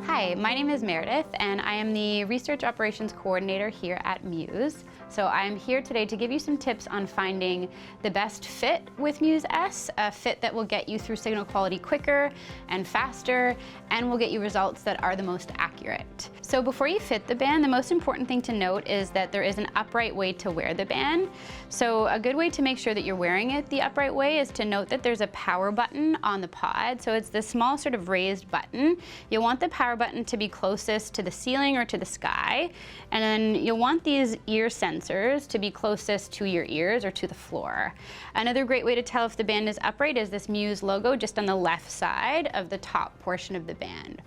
Hi, my name is Meredith and I am the Research Operations Coordinator here at Muse. So I'm here today to give you some tips on finding the best fit with Muse S, a fit that will get you through signal quality quicker and faster and will get you results that are the most accurate. So before you fit the band, the most important thing to note is that there is an upright way to wear the band. So a good way to make sure that you're wearing it the upright way is to note that there's a power button on the pod. So it's this small sort of raised button. You'll want the power button to be closest to the ceiling or to the sky. And then you'll want these ear sensors to be closest to your ears or to the floor. Another great way to tell if the band is upright is this Muse logo just on the left side of the top portion of the band.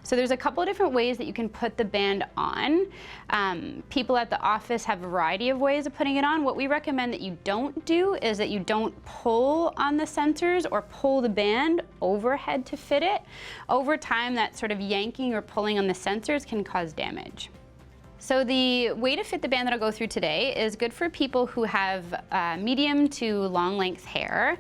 So there's a couple of different ways that you can put the band on. People at the office have a variety of ways of putting it on. What we recommend that you don't do is that you don't pull on the sensors or pull the band overhead to fit it. Over time, that sort of yanking or pulling on the sensors can cause damage. So the way to fit the band that I'll go through today is good for people who have medium to long length hair.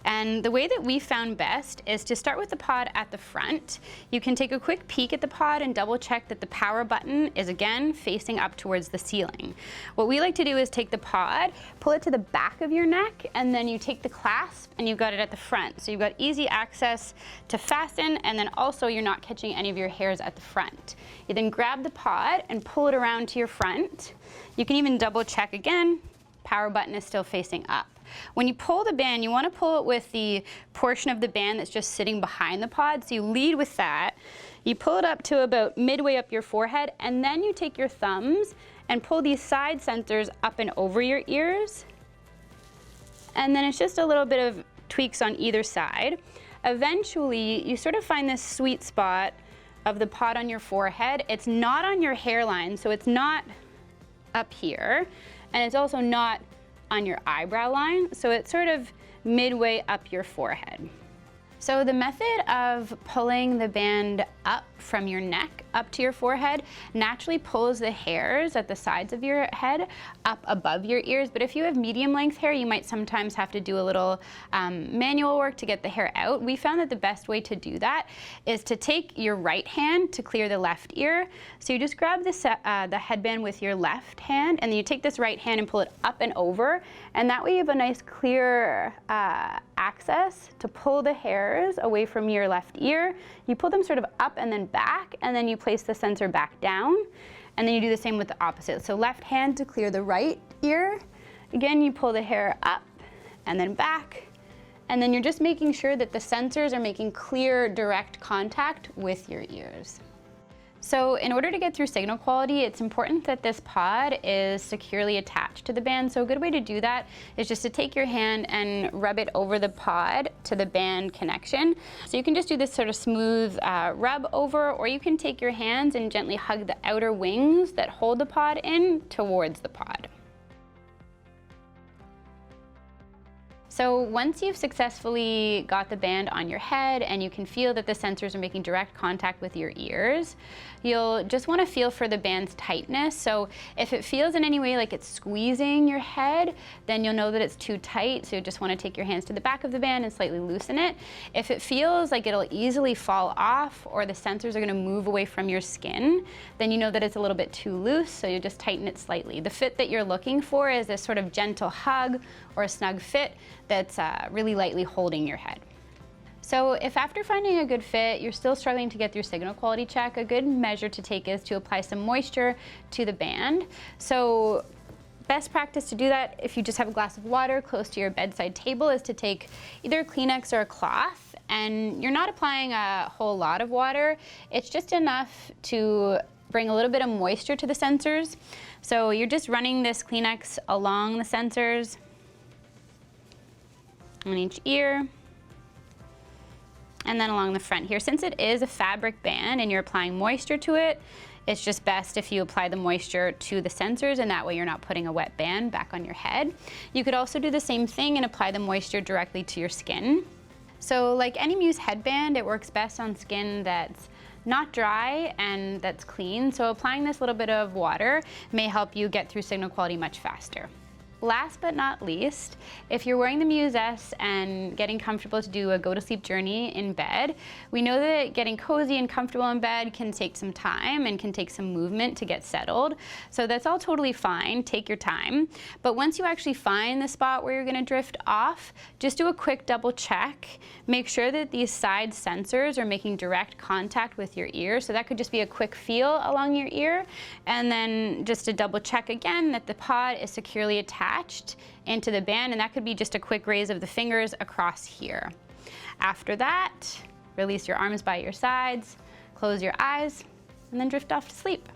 And the way that we found best is to start with the pod at the front. You can take a quick peek at the pod and double check that the power button is again facing up towards the ceiling. What we like to do is take the pod, pull it to the back of your neck, and then you take the clasp and you've got it at the front. So you've got easy access to fasten, and then also you're not catching any of your hairs at the front. You then grab the pod and pull it around to your front. You can even double check again, power button is still facing up. When you pull the band, you want to pull it with the portion of the band that's just sitting behind the pod. So you lead with that. You pull it up to about midway up your forehead, and then you take your thumbs and pull these side sensors up and over your ears. And then it's just a little bit of tweaks on either side. Eventually, you sort of find this sweet spot of the pod on your forehead. It's not on your hairline, so it's not up here, and it's also not on your eyebrow line, so it's sort of midway up your forehead. So the method of pulling the band up from your neck up to your forehead naturally pulls the hairs at the sides of your head up above your ears. But if you have medium length hair, you might sometimes have to do a little manual work to get the hair out. We found that the best way to do that is to take your right hand to clear the left ear. So you just grab the headband with your left hand, and then you take this right hand and pull it up and over. And that way you have a nice clear access to pull the hairs away from your left ear. You pull them sort of up and then back, and then you place the sensor back down, and then you do the same with the opposite. So left hand to clear the right ear. Again, you pull the hair up and then back, and then you're just making sure that the sensors are making clear, direct contact with your ears. So in order to get through signal quality, it's important that this pod is securely attached to the band. So a good way to do that is just to take your hand and rub it over the pod to the band connection. So you can just do this sort of smooth rub over, or you can take your hands and gently hug the outer wings that hold the pod in towards the pod. So once you've successfully got the band on your head and you can feel that the sensors are making direct contact with your ears, you'll just want to feel for the band's tightness. So if it feels in any way like it's squeezing your head, then you'll know that it's too tight. So you just want to take your hands to the back of the band and slightly loosen it. If it feels like it'll easily fall off or the sensors are going to move away from your skin, then you know that it's a little bit too loose, so you just tighten it slightly. The fit that you're looking for is this sort of gentle hug or a snug fit that's really lightly holding your head. So if after finding a good fit, you're still struggling to get through signal quality check, a good measure to take is to apply some moisture to the band. So best practice to do that, if you just have a glass of water close to your bedside table, is to take either a Kleenex or a cloth, and you're not applying a whole lot of water. It's just enough to bring a little bit of moisture to the sensors. So you're just running this Kleenex along the sensors on each ear, and then along the front here. Since it is a fabric band and you're applying moisture to it, it's just best if you apply the moisture to the sensors, and that way you're not putting a wet band back on your head. You could also do the same thing and apply the moisture directly to your skin. So like any Muse headband, it works best on skin that's not dry and that's clean. So applying this little bit of water may help you get through signal quality much faster. Last but not least, if you're wearing the Muse S and getting comfortable to do a go-to-sleep journey in bed, we know that getting cozy and comfortable in bed can take some time and can take some movement to get settled. So that's all totally fine. Take your time. But once you actually find the spot where you're going to drift off, just do a quick double check. Make sure that these side sensors are making direct contact with your ear. So that could just be a quick feel along your ear. And then just to double check again that the pod is securely attached into the band, and that could be just a quick raise of the fingers across here. After that, release your arms by your sides, close your eyes, and then drift off to sleep.